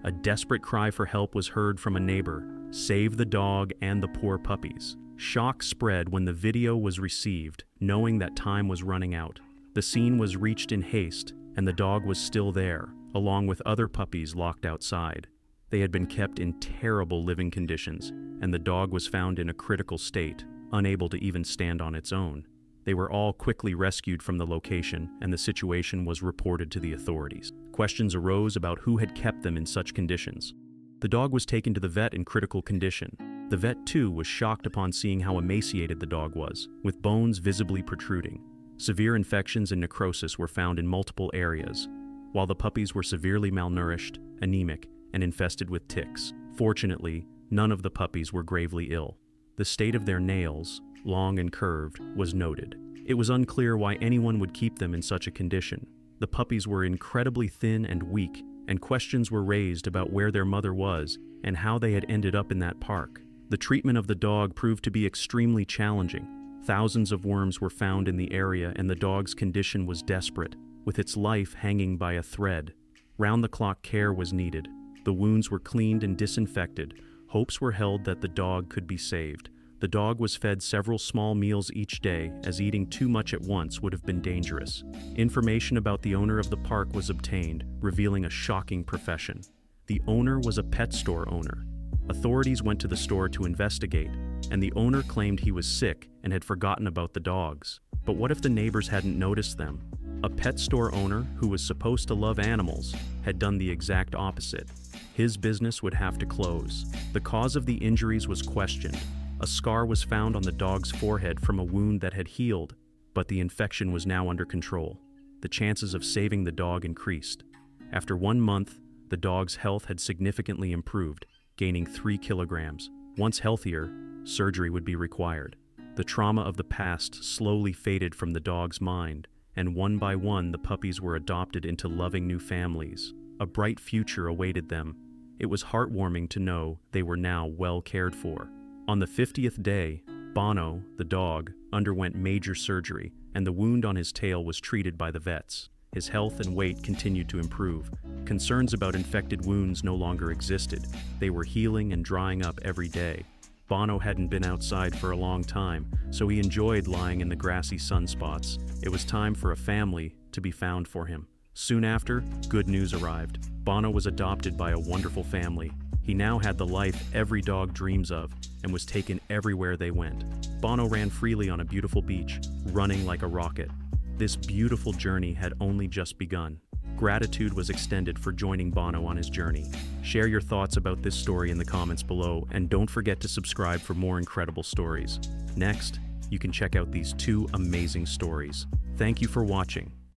A desperate cry for help was heard from a neighbor. "Save the dog and the poor puppies." Shock spread when the video was received, knowing that time was running out. The scene was reached in haste, and the dog was still there, along with other puppies locked outside. They had been kept in terrible living conditions, and the dog was found in a critical state, unable to even stand on its own. They were all quickly rescued from the location, and the situation was reported to the authorities. Questions arose about who had kept them in such conditions. The dog was taken to the vet in critical condition. The vet, too, was shocked upon seeing how emaciated the dog was, with bones visibly protruding. Severe infections and necrosis were found in multiple areas, while the puppies were severely malnourished, anemic, and infested with ticks. Fortunately, none of the puppies were gravely ill. The state of their nails, long and curved, was noted. It was unclear why anyone would keep them in such a condition. The puppies were incredibly thin and weak, and questions were raised about where their mother was and how they had ended up in that park. The treatment of the dog proved to be extremely challenging. Thousands of worms were found in the area, and the dog's condition was desperate, with its life hanging by a thread. Round-the-clock care was needed. The wounds were cleaned and disinfected. Hopes were held that the dog could be saved. The dog was fed several small meals each day, as eating too much at once would have been dangerous. Information about the owner of the park was obtained, revealing a shocking profession. The owner was a pet store owner. Authorities went to the store to investigate, and the owner claimed he was sick and had forgotten about the dogs. But what if the neighbors hadn't noticed them? A pet store owner, who was supposed to love animals, had done the exact opposite. His business would have to close. The cause of the injuries was questioned. A scar was found on the dog's forehead from a wound that had healed, but the infection was now under control. The chances of saving the dog increased. After 1 month, the dog's health had significantly improved, gaining 3 kilograms. Once healthier, surgery would be required. The trauma of the past slowly faded from the dog's mind, and one by one the puppies were adopted into loving new families. A bright future awaited them. It was heartwarming to know they were now well cared for. On the 50th day, Bono, the dog, underwent major surgery, and the wound on his tail was treated by the vets. His health and weight continued to improve. Concerns about infected wounds no longer existed. They were healing and drying up every day. Bono hadn't been outside for a long time, so he enjoyed lying in the grassy sunspots. It was time for a family to be found for him. Soon after, good news arrived. Bono was adopted by a wonderful family. He now had the life every dog dreams of, and was taken everywhere they went. Bono ran freely on a beautiful beach, running like a rocket. This beautiful journey had only just begun. Gratitude was extended for joining Bono on his journey. Share your thoughts about this story in the comments below, and don't forget to subscribe for more incredible stories. Next, you can check out these 2 amazing stories. Thank you for watching.